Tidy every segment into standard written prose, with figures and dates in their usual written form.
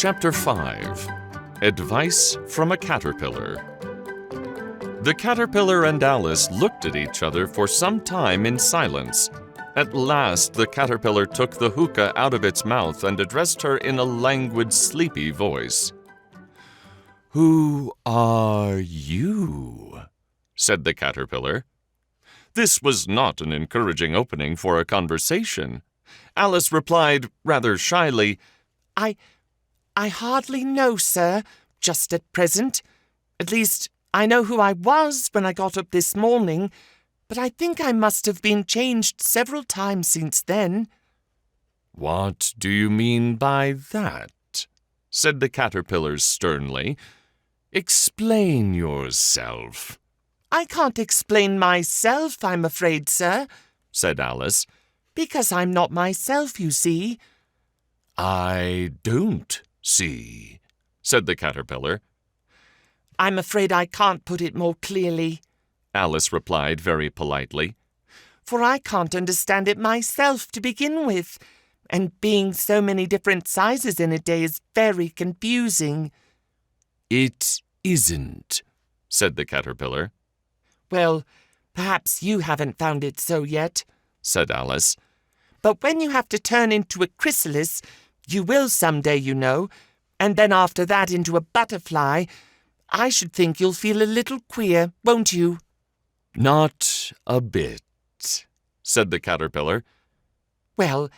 Chapter 5. Advice from a Caterpillar. The caterpillar and Alice looked at each other for some time in silence. At last, the caterpillar took the hookah out of its mouth and addressed her in a languid, sleepy voice. "Who are you?" said the caterpillar. This was not an encouraging opening for a conversation. Alice replied rather shyly, I hardly know, sir, just at present. At least, I know who I was when I got up this morning, but I think I must have been changed several times since then." "What do you mean by that?" said the caterpillar sternly. "Explain yourself." "I can't explain myself, I'm afraid, sir," said Alice, "because I'm not myself, you see." "I don't see," said the caterpillar. "I'm afraid I can't put it more clearly," Alice replied very politely. "For I can't understand it myself to begin with, and being so many different sizes in a day is very confusing." "It isn't," said the caterpillar. "Well, perhaps you haven't found it so yet," said Alice. "But when you have to turn into a chrysalis, you will some day, you know, and then after that into a butterfly, I should think you'll feel a little queer, won't you?" "Not a bit," said the caterpillar. "Well,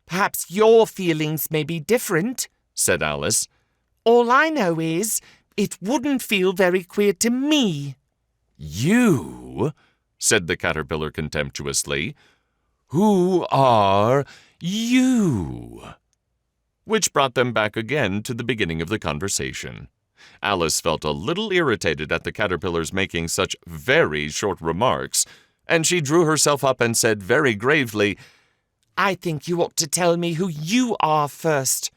perhaps your feelings may be different," said Alice. "All I know is, it wouldn't feel very queer to me." "You?" said the caterpillar contemptuously. "Who are you?" Which brought them back again to the beginning of the conversation. Alice felt a little irritated at the caterpillar's making such very short remarks, and she drew herself up and said very gravely, "I think you ought to tell me who you are first."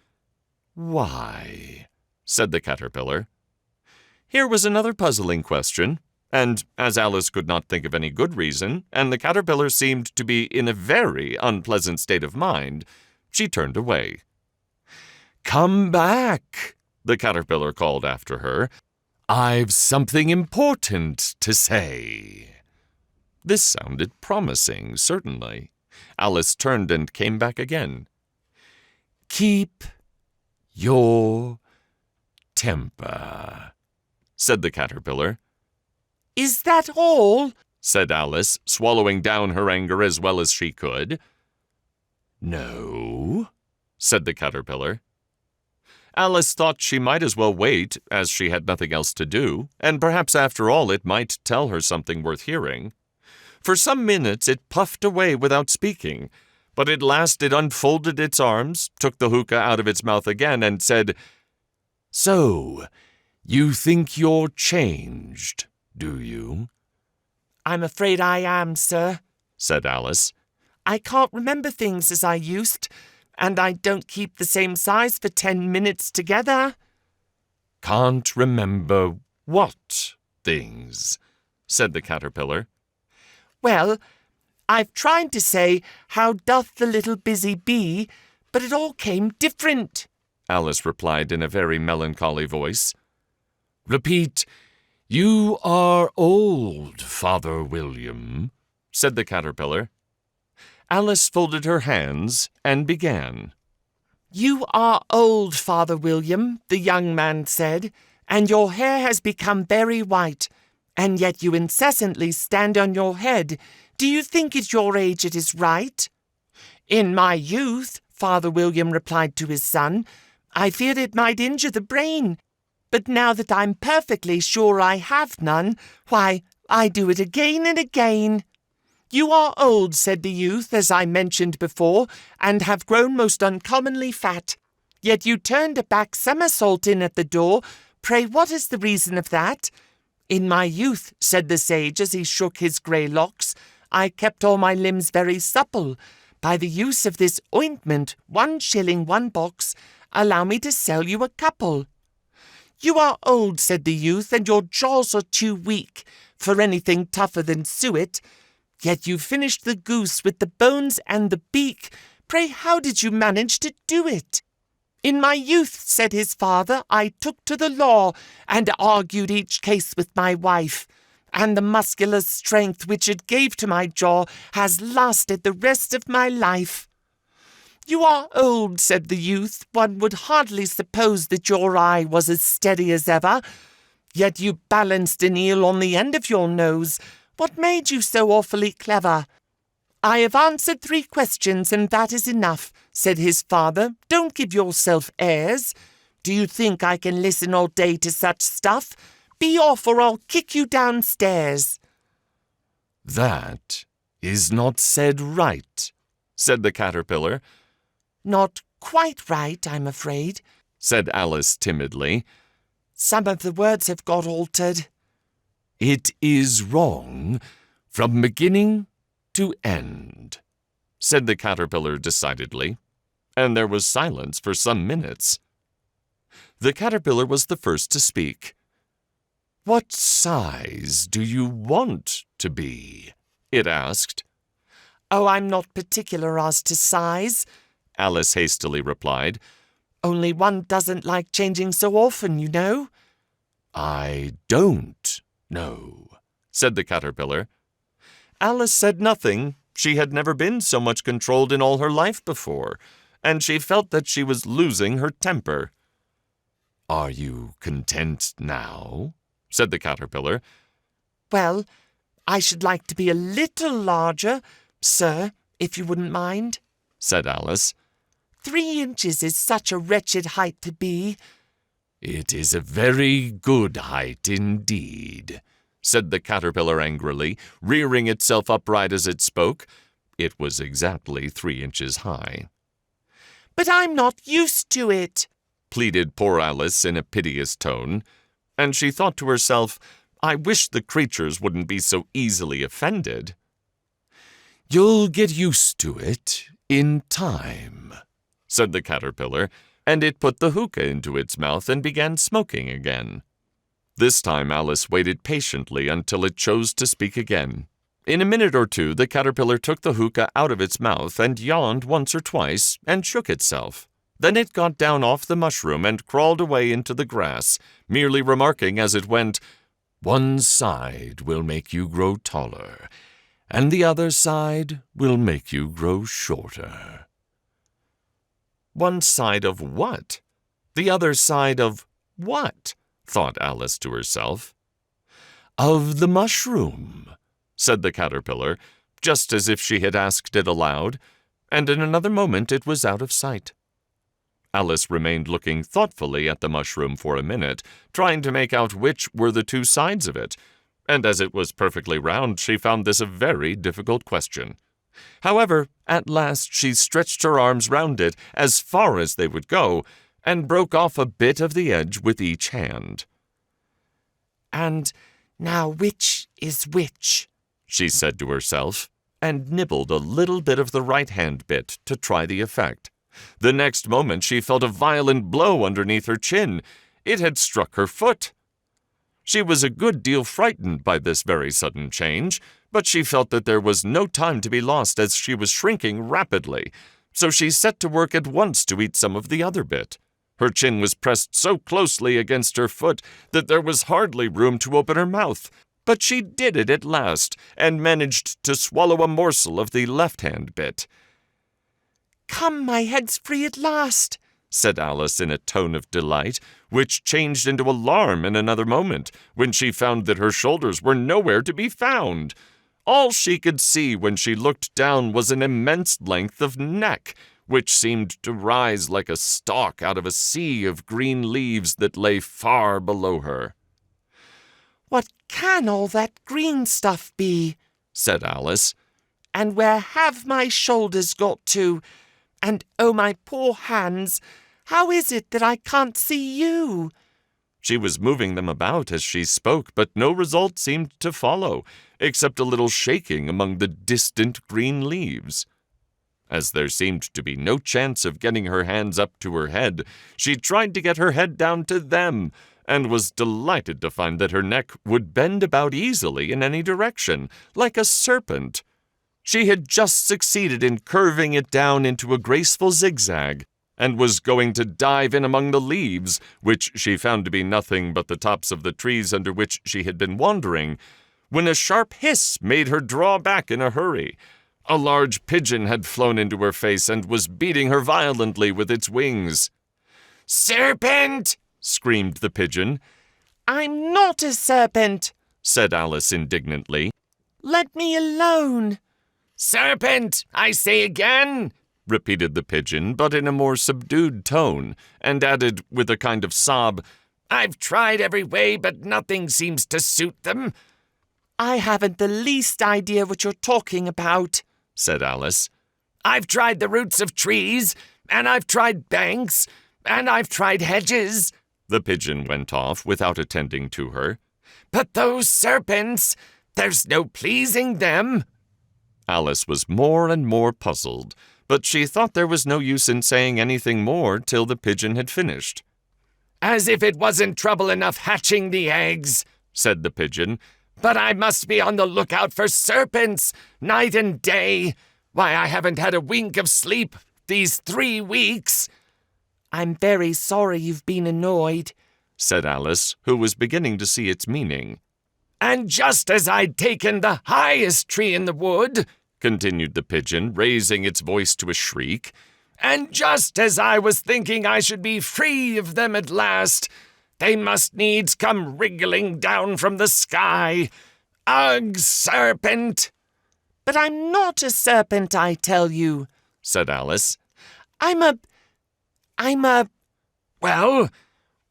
"Why?" said the caterpillar. Here was another puzzling question, and as Alice could not think of any good reason, and the caterpillar seemed to be in a very unpleasant state of mind, she turned away. "Come back," the caterpillar called after her. "I've something important to say." This sounded promising, certainly. Alice turned and came back again. "Keep your temper," said the caterpillar. "Is that all?" said Alice, swallowing down her anger as well as she could. "No," said the caterpillar. Alice thought she might as well wait, as she had nothing else to do, and perhaps after all it might tell her something worth hearing. For some minutes it puffed away without speaking, but at last it unfolded its arms, took the hookah out of its mouth again, and said, "So, you think you're changed, do you?" "I'm afraid I am, sir," said Alice. "I can't remember things as I used, and I don't keep the same size for 10 minutes together." "Can't remember what things?" said the caterpillar. "Well, I've tried to say, 'How doth the little busy bee?' but it all came different," Alice replied in a very melancholy voice. "Repeat, 'You are old, Father William,'" said the caterpillar. Alice folded her hands and began. "You are old, Father William," the young man said, "and your hair has become very white, and yet you incessantly stand on your head. Do you think at your age it is right?" "In my youth," Father William replied to his son, "I feared it might injure the brain, but now that I'm perfectly sure I have none, why, I do it again and again." "You are old," said the youth, "as I mentioned before, and have grown most uncommonly fat. Yet you turned a back somersault in at the door. Pray, what is the reason of that?" "In my youth," said the sage as he shook his grey locks, "I kept all my limbs very supple. By the use of this ointment, 1 shilling 1 box, allow me to sell you a couple." "You are old," said the youth, "and your jaws are too weak for anything tougher than suet. Yet you finished the goose with the bones and the beak. Pray, how did you manage to do it?" In my youth, said his father, I took to the law and argued each case with my wife, and the muscular strength which it gave to my jaw has lasted the rest of my life. You are old, said the youth. One would hardly suppose that your eye was as steady as ever. Yet you balanced an eel on the end of your nose. What made you so awfully clever? I have answered 3 questions, and that is enough, said his father. Don't give yourself airs. Do you think I can listen all day to such stuff? Be off, or I'll kick you downstairs. That is not said right, said the caterpillar. Not quite right, I'm afraid, said Alice timidly. Some of the words have got altered. It is wrong from beginning to end, said the caterpillar decidedly, and there was silence for some minutes. The caterpillar was the first to speak. What size do you want to be? It asked. Oh, I'm not particular as to size, Alice hastily replied. Only one doesn't like changing so often, you know. I don't know, said the caterpillar. Alice said nothing. She had never been so much controlled in all her life before, and she felt that she was losing her temper. Are you content now? Said the caterpillar. Well, I should like to be a little larger, sir, if you wouldn't mind, said Alice. 3 inches is such a wretched height to be. It is a very good height indeed, said the caterpillar angrily, rearing itself upright as it spoke. It was exactly 3 inches high. But I'm not used to it, pleaded poor Alice in a piteous tone, and she thought to herself, I wish the creatures wouldn't be so easily offended. You'll get used to it in time, said the caterpillar, and it put the hookah into its mouth and began smoking again. This time Alice waited patiently until it chose to speak again. In a minute or 2, the caterpillar took the hookah out of its mouth and yawned once or twice and shook itself. Then it got down off the mushroom and crawled away into the grass, merely remarking as it went, One side will make you grow taller, and the other side will make you grow shorter. One side of what? The other side of what? Thought Alice to herself. Of the mushroom, said the caterpillar, just as if she had asked it aloud, and in another moment it was out of sight. Alice remained looking thoughtfully at the mushroom for a minute, trying to make out which were the 2 sides of it, and as it was perfectly round, she found this a very difficult question. However, at last she stretched her arms round it as far as they would go, and broke off a bit of the edge with each hand. And now which is which? She said to herself, and nibbled a little bit of the right-hand bit to try the effect. The next moment she felt a violent blow underneath her chin. It had struck her foot. She was a good deal frightened by this very sudden change, but she felt that there was no time to be lost as she was shrinking rapidly, so she set to work at once to eat some of the other bit. Her chin was pressed so closely against her foot that there was hardly room to open her mouth, but she did it at last and managed to swallow a morsel of the left-hand bit. Come, my head's free at last, said Alice in a tone of delight, which changed into alarm in another moment, when she found that her shoulders were nowhere to be found. All she could see when she looked down was an immense length of neck, which seemed to rise like a stalk out of a sea of green leaves that lay far below her. What can all that green stuff be? said Alice. And where have my shoulders got to? And oh, my poor hands, how is it that I can't see you? She was moving them about as she spoke, but no result seemed to follow, except a little shaking among the distant green leaves. As there seemed to be no chance of getting her hands up to her head, she tried to get her head down to them, and was delighted to find that her neck would bend about easily in any direction, like a serpent. She had just succeeded in curving it down into a graceful zigzag, and was going to dive in among the leaves, which she found to be nothing but the tops of the trees under which she had been wandering, when a sharp hiss made her draw back in a hurry. A large pigeon had flown into her face and was beating her violently with its wings. "Serpent!" screamed the pigeon. "I'm not a serpent," said Alice indignantly. "Let me alone." "Serpent, I say again," repeated the pigeon, but in a more subdued tone, and added with a kind of sob, "I've tried every way, but nothing seems to suit them." "I haven't the least idea what you're talking about," said Alice. "I've tried the roots of trees, and I've tried banks, and I've tried hedges," the pigeon went off without attending to her. "But those serpents, there's no pleasing them." Alice was more and more puzzled, but she thought there was no use in saying anything more till the pigeon had finished. "As if it wasn't trouble enough hatching the eggs," said the pigeon, "but I must be on the lookout for serpents, night and day. Why, I haven't had a wink of sleep these 3 weeks." "I'm very sorry you've been annoyed," said Alice, who was beginning to see its meaning. "And just as I'd taken the highest tree in the wood," continued the pigeon, raising its voice to a shriek, "and just as I was thinking I should be free of them at last, they must needs come wriggling down from the sky. Ugh, serpent!" "But I'm not a serpent, I tell you," said Alice. I'm a... "Well,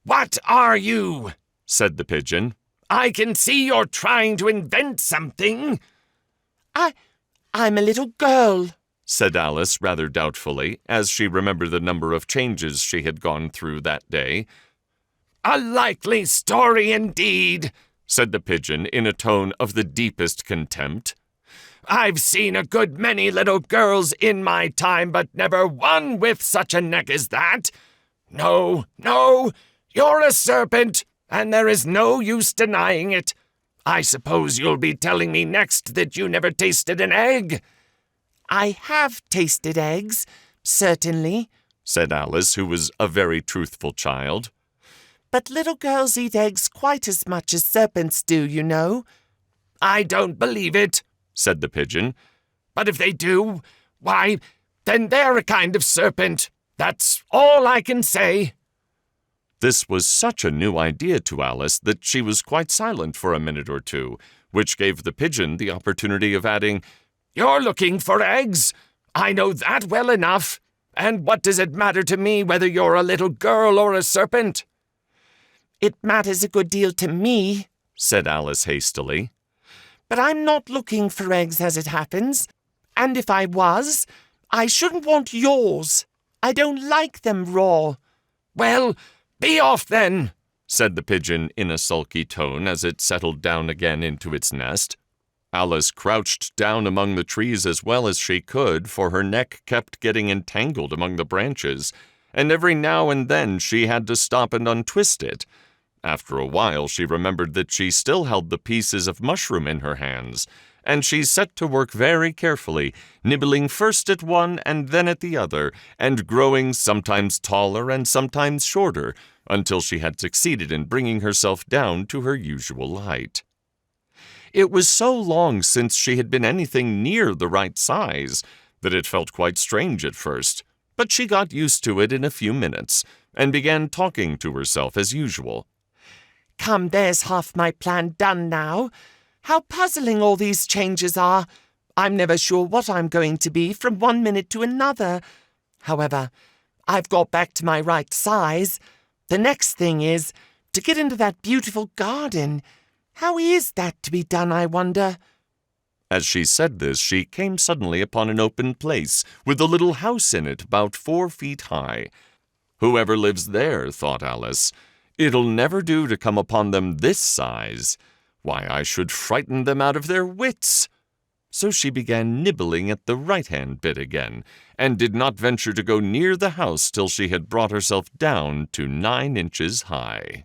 what are you?" said the pigeon. "I can see you're trying to invent something." I'm a little girl," said Alice rather doubtfully, as she remembered the number of changes she had gone through that day. "A likely story indeed," said the pigeon in a tone of the deepest contempt. "I've seen a good many little girls in my time, but never one with such a neck as that. No, you're a serpent, and there is no use denying it. I suppose you'll be telling me next that you never tasted an egg." "I have tasted eggs, certainly," said Alice, who was a very truthful child. "But little girls eat eggs quite as much as serpents do, you know." "I don't believe it," said the pigeon. "But if they do, why, then they're a kind of serpent. That's all I can say." This was such a new idea to Alice that she was quite silent for a minute or two, which gave the pigeon the opportunity of adding, "You're looking for eggs. I know that well enough. And what does it matter to me whether you're a little girl or a serpent?" "It matters a good deal to me," said Alice hastily. "But I'm not looking for eggs as it happens. And if I was, I shouldn't want yours. I don't like them raw." "Well, be off then," said the pigeon in a sulky tone as it settled down again into its nest. Alice crouched down among the trees as well as she could, for her neck kept getting entangled among the branches, and every now and then she had to stop and untwist it. After a while she remembered that she still held the pieces of mushroom in her hands, and she set to work very carefully, nibbling first at one and then at the other, and growing sometimes taller and sometimes shorter, until she had succeeded in bringing herself down to her usual height. It was so long since she had been anything near the right size that it felt quite strange at first, but she got used to it in a few minutes, and began talking to herself as usual. "Come, there's half my plan done now. How puzzling all these changes are. I'm never sure what I'm going to be from one minute to another. However, I've got back to my right size. The next thing is to get into that beautiful garden. How is that to be done, I wonder?" As she said this, she came suddenly upon an open place with a little house in it about 4 feet high. "Whoever lives there," thought Alice, "it'll never do to come upon them this size. Why, I should frighten them out of their wits." So she began nibbling at the right-hand bit again, and did not venture to go near the house till she had brought herself down to 9 inches high.